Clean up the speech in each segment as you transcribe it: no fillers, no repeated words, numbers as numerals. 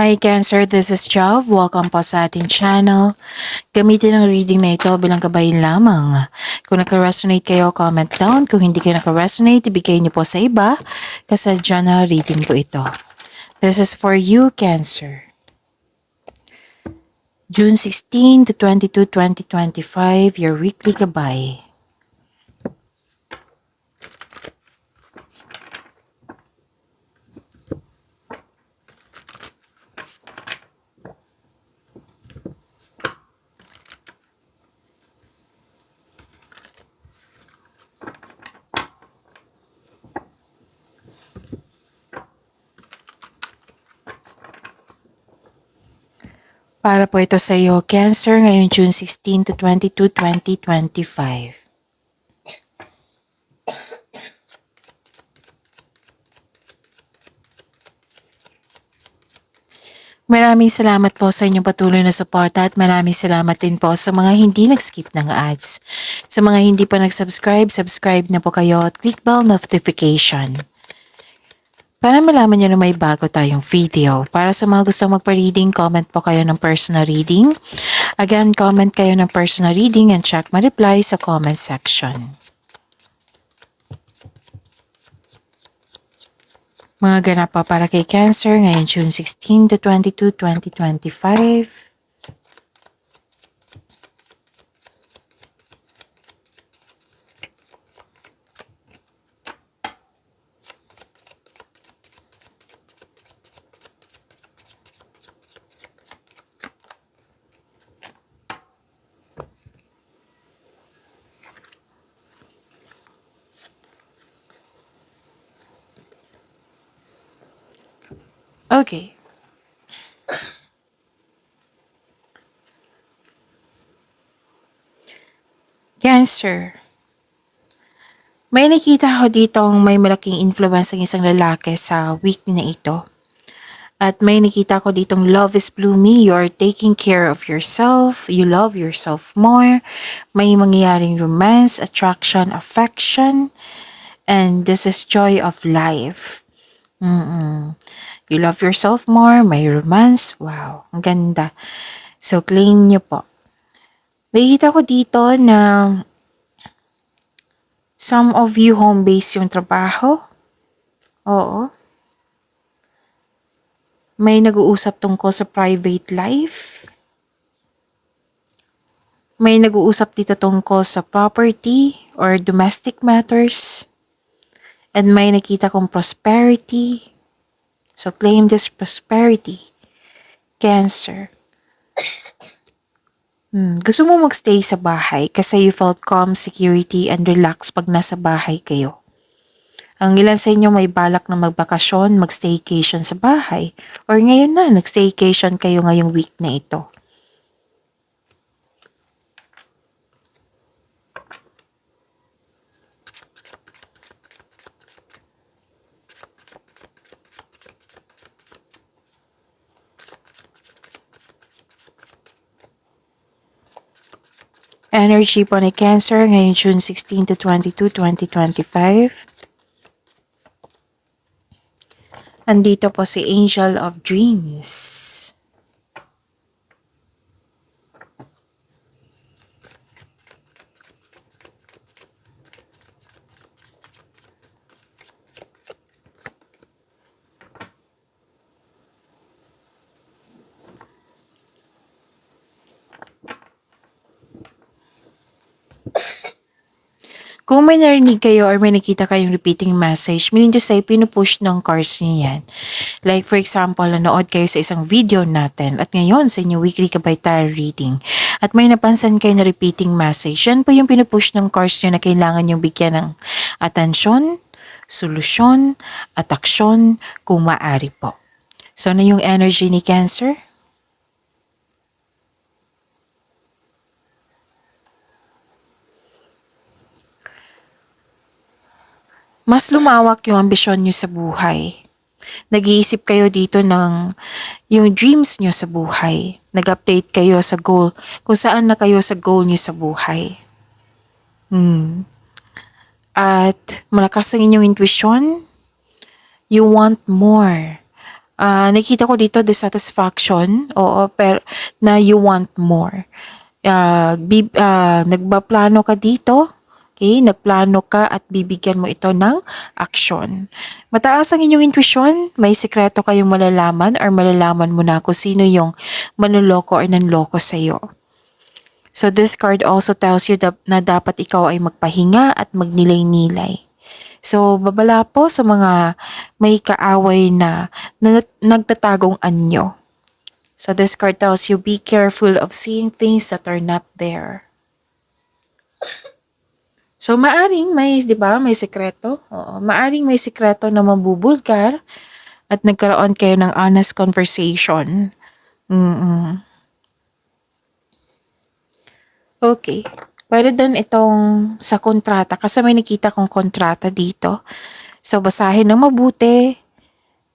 Hi Cancer, this is Jav. Welcome po sa ating channel. Gamitin ang reading na ito bilang gabayan lamang. Kung naka-resonate kayo, comment down. Kung hindi kayo naka-resonate, ibigay niyo po sa iba kasi general reading po ito. This is for you, Cancer. June 16 to 22, 2025, your weekly gabay. Para po ito sa iyo, Cancer, ngayong June 16 to 22, 2025. Maraming salamat po sa inyong patuloy na suporta at maraming salamat din po sa mga hindi nag-skip ng ads. Sa mga hindi pa nag-subscribe, subscribe na po kayo at click bell notification. Para malaman nyo na may bago tayong video. Para sa mga gusto magpa-reading, comment po kayo ng personal reading. Again, comment kayo ng personal reading and check my reply sa comment section. Mga ganap pa para kay Cancer ngayon June 16 to 22, 2025. Okay. Cancer. May nakita ko ditong may malaking influence ang isang lalaki sa week na ito. At may nakita ko ditong love is bloomy, you're taking care of yourself, you love yourself more, may mangyayaring romance, attraction, affection, and this is joy of life. You love yourself more, may romance, wow, ang ganda. So claim nyo po. Nakikita ko dito na some of you home-based yung trabaho. Oo. May nag-uusap tungkol sa private life. May nag-uusap dito tungkol sa property or domestic matters. And may nakita kong prosperity. So claim this prosperity. Cancer. Gusto mo magstay sa bahay kasi you felt calm, security, and relaxed pag nasa bahay kayo. Ang ilan sa inyo may balak na magbakasyon, mag-staycation sa bahay. Or ngayon na, nag-staycation kayo ngayong week na ito. Energy po ni Cancer ngayong June 16 to 22, 2025. Andito po si Angel of Dreams. Kung may narinig kayo or may nakita kayong repeating message, meaning to say, pinupush ng cards niya yan. Like for example, nanood kayo sa isang video natin at ngayon sa inyong weekly Gabay Tarot reading at may napansin kayo na repeating message, yan po yung pinupush ng cards niyo na kailangan yung bigyan ng atensyon, solusyon, at aksyon kung maaari po. So na yung energy ni Cancer? Mas lumawak yung ambisyon nyo sa buhay. Nag-iisip kayo dito ng yung dreams nyo sa buhay. Nag-update kayo sa goal, kung saan na kayo sa goal nyo sa buhay. At malakas ang inyong intuition. You want more. Nakita ko dito dissatisfaction, oo, pero na you want more. Nagbaplano ka dito, okay? Nagplano ka at bibigyan mo ito ng aksyon. Mataas ang inyong intuition, may sikreto kayong malalaman or malalaman mo na kung sino yung manloloko or nanloko sa'yo. So this card also tells you na dapat ikaw ay magpahinga at magnilay-nilay. So babala po sa mga may kaaway na nagtatagong anyo. So this card tells you be careful of seeing things that are not there. So maaring may, 'di ba, may sikreto? Oo, maaring may sikreto na mabubulgar at nagkaroon kayo ng honest conversation. Okay. Pwede din itong sa kontrata kasi may nakita kong kontrata dito. So basahin ng mabuti.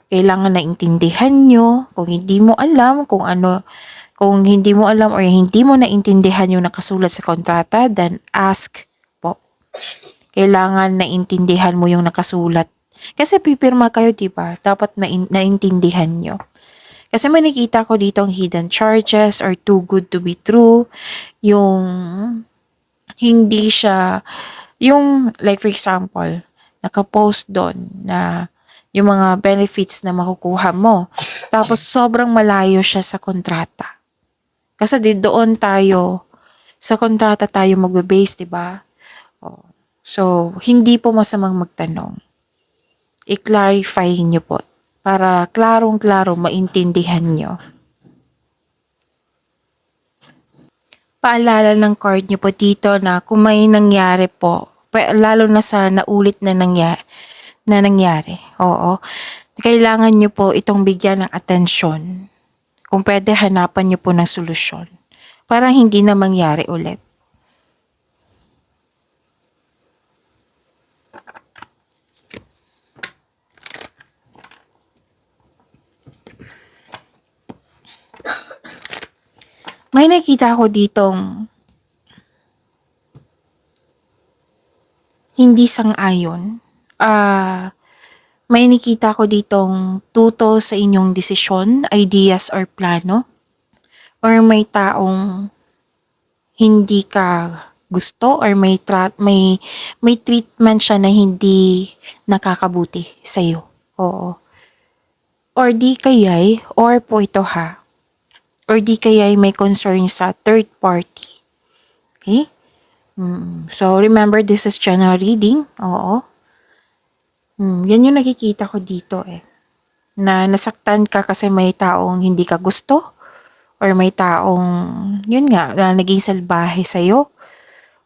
Kailangan na intindihan nyo. Kung hindi mo alam kung ano, kung hindi mo alam or hindi mo naintindihan yung nakasulat sa kontrata, then ask po. Kailangan naintindihan mo yung nakasulat. Kasi pipirma kayo, diba? Dapat naintindihan nyo. Kasi may nakita ko dito ang hidden charges or too good to be true. Yung hindi siya, yung like for example, nakapost doon na yung mga benefits na makukuha mo. Tapos sobrang malayo siya sa kontrata. Kasi doon tayo, sa kontrata tayo magbe-base, diba? So, hindi po masamang magtanong. I-clarify nyo po para klarong-klaro maintindihan nyo. Paalala ng card nyo po dito na kung may nangyari po, lalo na sa naulit na nangyari. Oo. Kailangan nyo po itong bigyan ng atensyon. Kung pwede, hanapan nyo po ng solusyon para hindi na mangyari ulit. May nakita ko ditong hindi sang-ayon. May nakita ko ditong tuto sa inyong desisyon, ideas or plano. Or may taong hindi ka gusto or may treatment siya na hindi nakakabuti sa iyo. Oo. Or di kaya'y, or po ito ha, or di kaya'y may concern sa third party. Okay? So, remember, this is general reading. Oo. Yan yung nakikita ko dito na nasaktan ka kasi may taong hindi ka gusto or may taong, yun nga, na naging salbahe sa'yo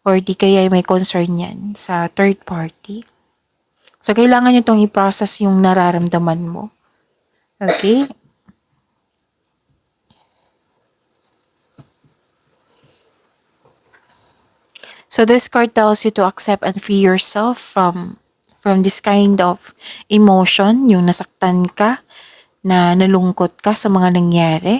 or di kaya may concern yan sa third party. So, kailangan nyo itong i-process yung nararamdaman mo. Okay? So this card tells you to accept and free yourself from this kind of emotion, yung nasaktan ka, na nalungkot ka sa mga nangyari.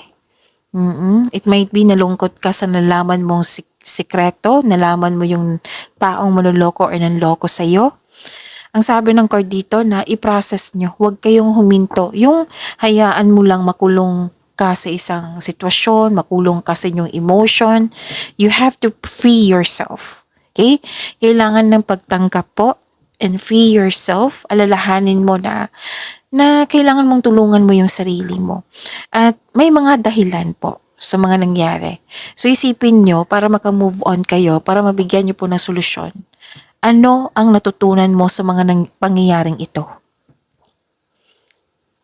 It might be nalungkot ka sa nalaman mong sikreto, nalaman mo yung taong manloloko or nanloko sa'yo. Ang sabi ng card dito na i-process nyo, huwag kayong huminto. Yung hayaan mo lang makulong ka sa isang sitwasyon, makulong ka sa inyong emotion. You have to free yourself. Okay? Kailangan ng pagtanggap po and free yourself. Alalahanin mo na kailangan mong tulungan mo yung sarili mo. At may mga dahilan po sa mga nangyari. So isipin nyo para maka-move on kayo, para mabigyan nyo po ng solusyon. Ano ang natutunan mo sa mga pangyayaring ito?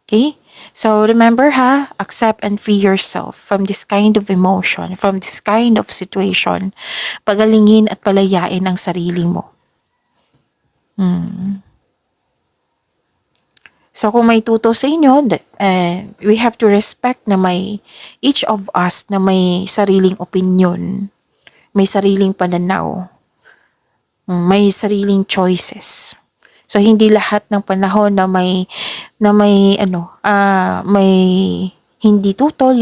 Okay? So remember ha, accept and free yourself from this kind of emotion, from this kind of situation. Pagalingin at palayain ang sarili mo. So kung may tuto sa inyo, we have to respect na may each of us na may sariling opinion, may sariling pananaw, may sariling choices. So hindi lahat ng panahon na may hindi tutol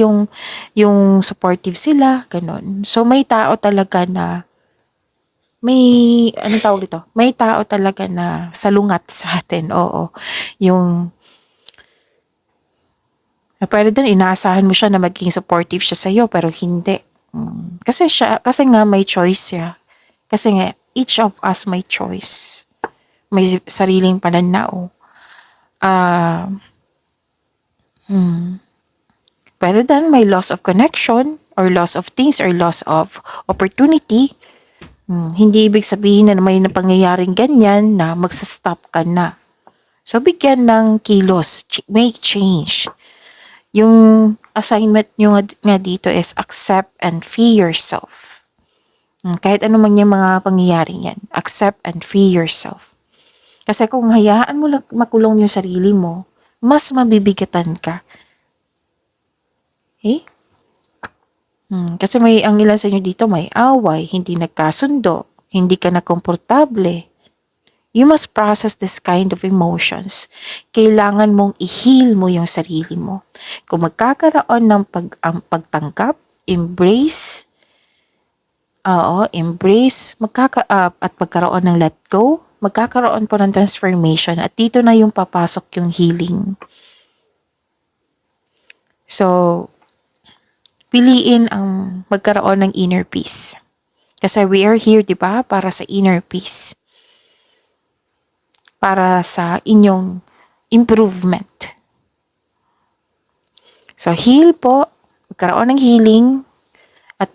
yung supportive sila, ganun. So may tao talaga na may May tao talaga na salungat sa atin. Oo. Na pwede din inaasahan mo siya na maging supportive siya sa'yo pero hindi. Kasi nga may choice siya. Kasi nga each of us may choice. May sariling pananaw. Ah, pwede din may loss of connection or loss of things or loss of opportunity. Hindi ibig sabihin na may napangyayaring ganyan na magsa-stop ka na. So, bigyan ng kilos, make change. Yung assignment nyo nga dito is accept and free yourself. Kahit ano man yung mga pangyayaring yan, accept and free yourself. Kasi kung hayaan mo lang makulong yung sarili mo, mas mabibigatan ka. Eh? Kasi ang ilan sa inyo dito may away, hindi nagkasundo, hindi ka na komportable. You must process this kind of emotions. Kailangan mong i-heal mo yung sarili mo. Kung magkakaroon ng pagtanggap, embrace, at pagkaroon ng let go, magkakaroon po ng transformation at dito na yung papasok yung healing. So, piliin ang magkaroon ng inner peace. Kasi we are here, di ba, para sa inner peace. Para sa inyong improvement. So, heal po, magkaroon ng healing, at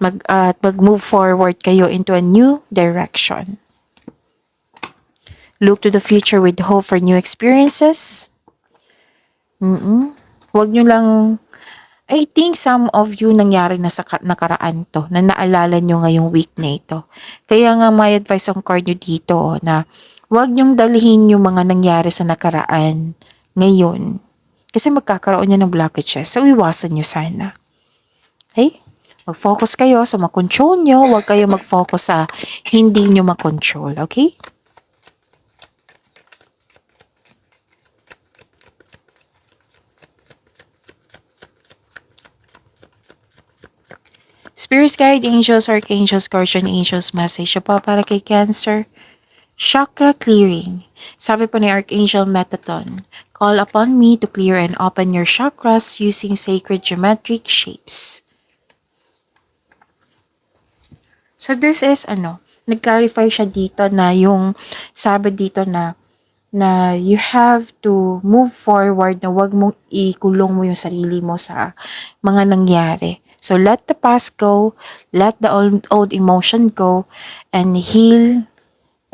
mag-move forward kayo into a new direction. Look to the future with hope for new experiences. Huwag nyo lang, I think some of you nangyari na sa nakaraan to, na naalala nyo ngayong week na ito. Kaya nga may advice ang card nyo dito na huwag nyong dalhin yung mga nangyari sa nakaraan ngayon. Kasi magkakaroon nyo ng blockages. So, iwasan nyo sana. Okay? Mag-focus kayo sa makontrol nyo. Huwag kayo mag-focus sa hindi nyo makontrol. Okay? Spirits, guide, angels, archangels, guardian angels, message pa para kay Cancer. Chakra clearing. Sabi po ni Archangel Metatron, call upon me to clear and open your chakras using sacred geometric shapes. So this is nag-clarify siya dito na yung sabi dito na you have to move forward na wag mong ikulong mo yung sarili mo sa mga nangyari. So let the past go, let the old emotion go, and heal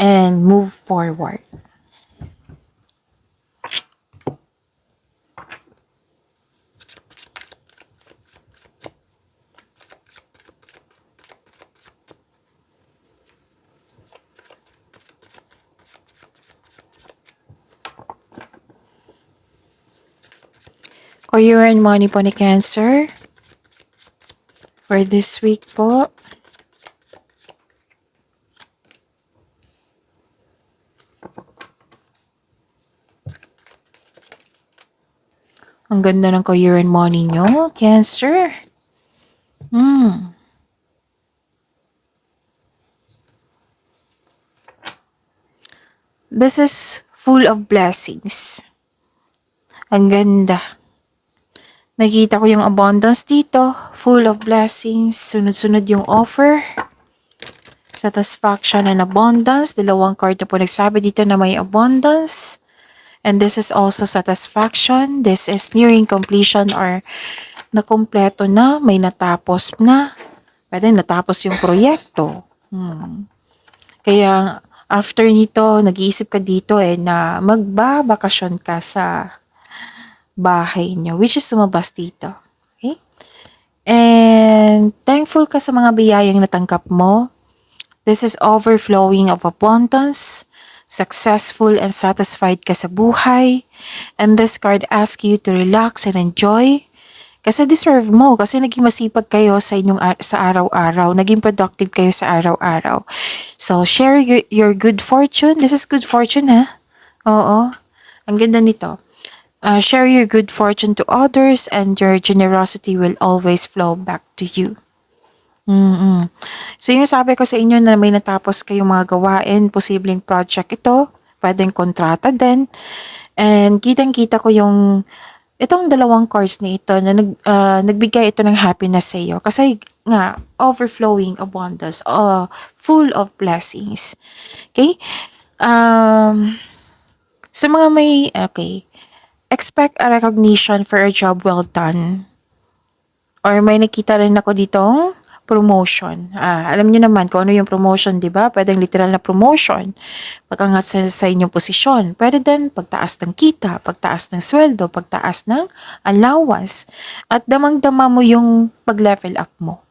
and move forward. Career and money po ni Cancer. For this week po. Ang ganda ng career and money nyo, Cancer. This is full of blessings. Ang ganda. Nakita ko yung abundance dito. Full of blessings. Sunod-sunod yung offer. Satisfaction and abundance. Dalawang card na po nagsabi dito na may abundance. And this is also satisfaction. This is nearing completion or nakompleto na. May natapos na. Pwede natapos yung proyekto. Kaya after nito, nag-iisip ka dito na magbabakasyon ka sa bahay nyo, which is lumabas dito. Okay? And thankful ka sa mga biyayang natanggap mo. This is overflowing of abundance. Successful and satisfied ka sa buhay. And this card asks you to relax and enjoy. Kasi deserve mo. Kasi naging masipag kayo sa araw-araw. Naging productive kayo sa araw-araw. So, share your good fortune. This is good fortune, ha? Oo. Ang ganda nito. Share your good fortune to others and your generosity will always flow back to you. So, yung sabi ko sa inyo na may natapos kayong mga gawain, posibleng project ito, pwedeng kontrata din. And kitang-kita ko yung Itong dalawang cards na ito na nagbigay ito ng happiness sa iyo kasi nga overflowing abundance, full of blessings. Okay? Um, sa mga may, okay, expect a recognition for a job well done. Or may nakita rin ako ditong promotion. Alam niyo naman kung ano yung promotion, di ba? Pwedeng literal na promotion. Pag-angat sa inyong posisyon. Pwede din pagtaas ng kita, pagtaas ng sweldo, pagtaas ng allowance. At damang-dama mo yung pag-level up mo.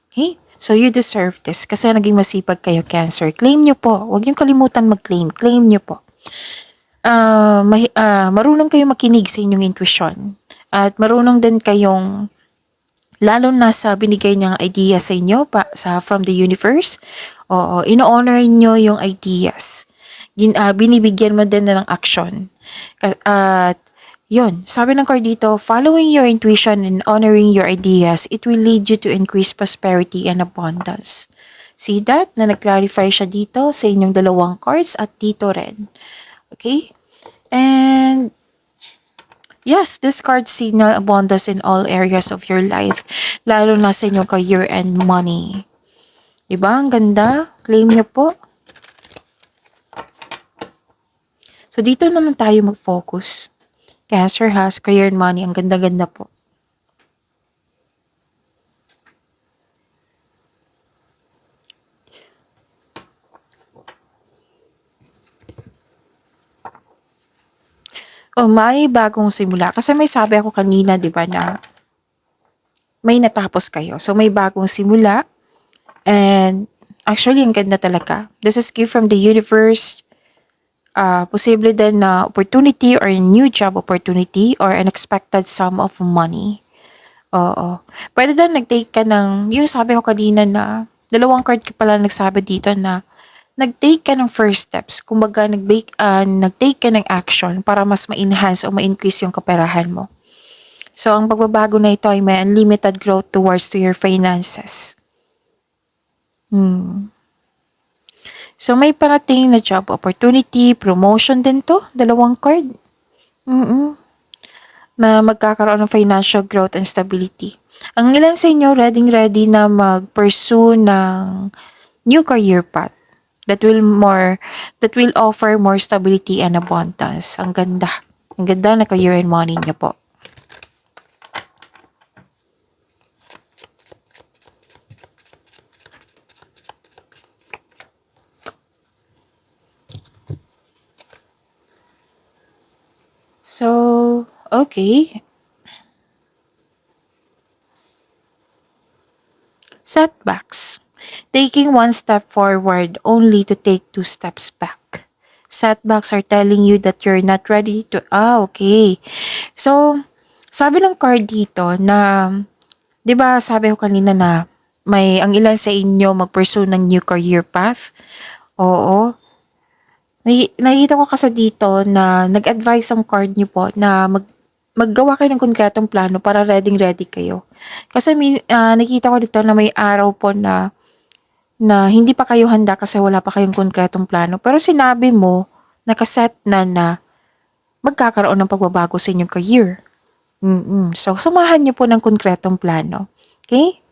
Okay? So you deserve this kasi naging masipag kayo, Cancer. Claim nyo po. Huwag niyo kalimutan mag-claim. Claim nyo po. Marunong kayo makinig sa inyong intuition. At marunong din kayong lalo na sa binigay niyang idea sa inyo from the universe. Oo, ino-honor niyo yung ideas. Binibigyan mo din na ng action. At yun, sabi ng card dito, following your intuition and honoring your ideas, it will lead you to increase prosperity and abundance. See that? Na nag-clarify siya dito sa inyong dalawang cards at dito rin. Okay? And yes, this card signal abundance in all areas of your life, lalo na sa inyong career and money. Diba? Ang ganda. Claim niyo po. So, dito naman tayo mag-focus. Cancer has career and money. Ang ganda-ganda po. May bagong simula. Kasi may sabi ako kanina, di ba, na may natapos kayo. So, may bagong simula. And actually, ang ganda talaga. This is gift from the universe. Posible din na opportunity or a new job opportunity or unexpected sum of money. Oo. Pwede din nag-take ka ng, yung sabi ko kanina na, dalawang card ka pala nagsabi dito na, nag-take ka ng first steps. Kumbaga, nag-take ka ng action para mas ma-enhance o ma-increase yung kaperahan mo. So, ang pagbabago na ito ay may unlimited growth towards to your finances. So, may parating na job opportunity, promotion din to, dalawang card. Na magkakaroon ng financial growth and stability. Ang ilan sa inyo, ready na mag-pursue ng new career path that will offer more stability and abundance. Ang ganda. Ang ganda na career and money niyo po. So, okay. Setbacks. Taking one step forward only to take two steps back. Setbacks are telling you that you're not ready to... okay. So, sabi ng card dito na, di ba sabi ko kanina na ang ilan sa inyo mag-pursue ng new career path? Oo. Nakikita ko kasi dito na nag-advise ang card niyo po na maggawa kayo ng konkretong plano para ready kayo. Kasi nakita ko dito na may araw po na hindi pa kayo handa kasi wala pa kayong konkretong plano. Pero sinabi mo, nakaset na magkakaroon ng pagbabago sa inyong career. So, samahan niyo po ng konkretong plano. Okay?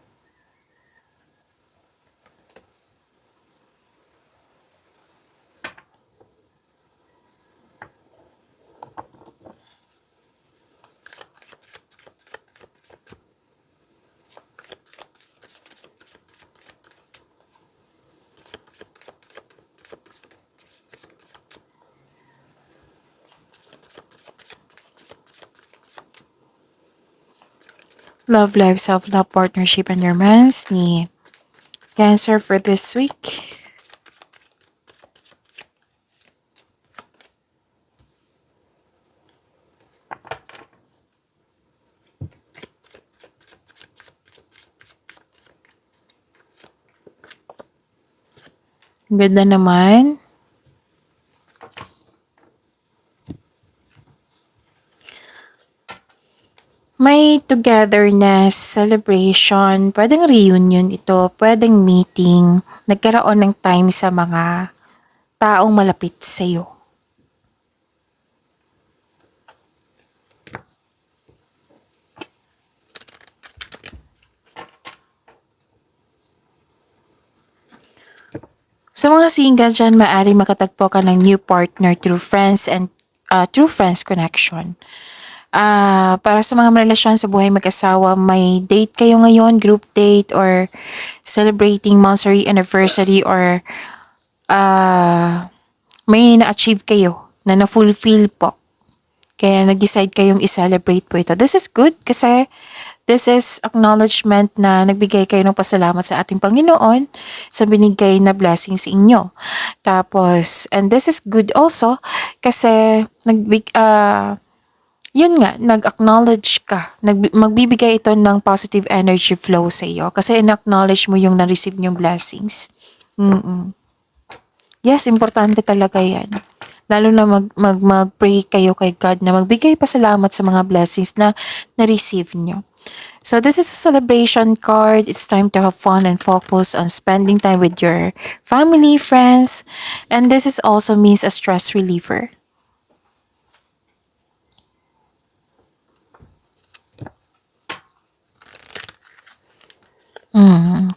Love life, self-love, partnership, and romance ni Cancer for this week. Ang ganda naman. May togetherness, celebration, pwedeng reunion ito, pwedeng meeting, nagkaroon ng time sa mga taong malapit sa'yo. Sa mga single dyan, maaari makatagpo ka ng new partner through friends and through friends connection. Para sa mga relasyon sa buhay mag-asawa, may date kayo ngayon, group date, or celebrating monthsary anniversary, or may na-achieve kayo na na-fulfill po. Kaya nag-decide kayong i-celebrate po ito. This is good kasi this is acknowledgement na nagbigay kayo ng pasalamat sa ating Panginoon sa binigay na blessing sa inyo. Tapos, and this is good also kasi yun nga, nag-acknowledge ka. Magbibigay ito ng positive energy flow sa iyo kasi in-acknowledge mo yung na-receive niyong blessings. Yes, importante talaga yan. Lalo na mag-pray kayo kay God na magbigay pasalamat sa mga blessings na na-receive nyo. So this is a celebration card. It's time to have fun and focus on spending time with your family, friends, and this is also means a stress reliever.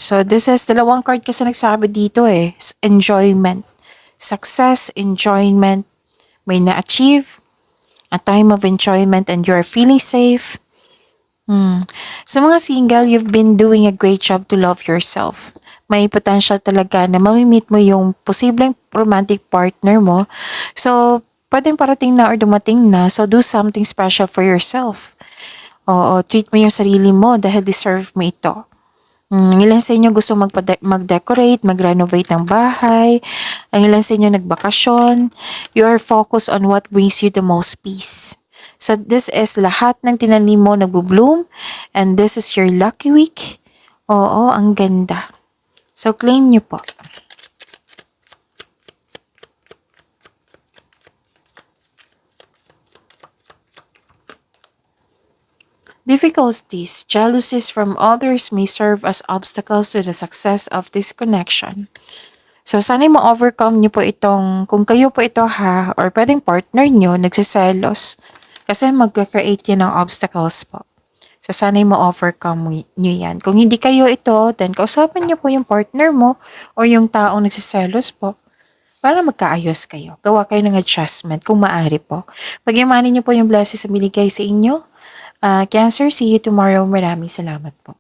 So this is dalawang card kasi nagsabi dito enjoyment. Success, enjoyment, may na-achieve, a time of enjoyment and you're feeling safe. Sa mga single, you've been doing a great job to love yourself. May potential talaga na mamimit mo yung posibleng romantic partner mo. So, pwedeng parating na or dumating na. So, do something special for yourself. Oo, treat mo yung sarili mo dahil deserve mo ito. Ang ilan sa inyo gusto mag-decorate, mag-renovate ng bahay. Ang ilan sa inyo nagbakasyon. You are focused on what brings you the most peace. So this is lahat ng tinanim mo nagbo-bloom and this is your lucky week. Oo, ang ganda. So claim nyo po. Difficulties, jealousies from others may serve as obstacles to the success of this connection. So, sana'y ma-overcome nyo po itong, kung kayo po ito or pwedeng partner nyo, nagsiselos. Kasi mag-create yan ng obstacles po. So, sana'y ma-overcome nyo yan. Kung hindi kayo ito, then kausapin nyo po yung partner mo o yung taong nagsiselos po para magkaayos kayo. Gawa kayo ng adjustment kung maaari po. Pagyamanin nyo po yung blessings na binigay sa inyo. Cancer, see you tomorrow. Maraming salamat po.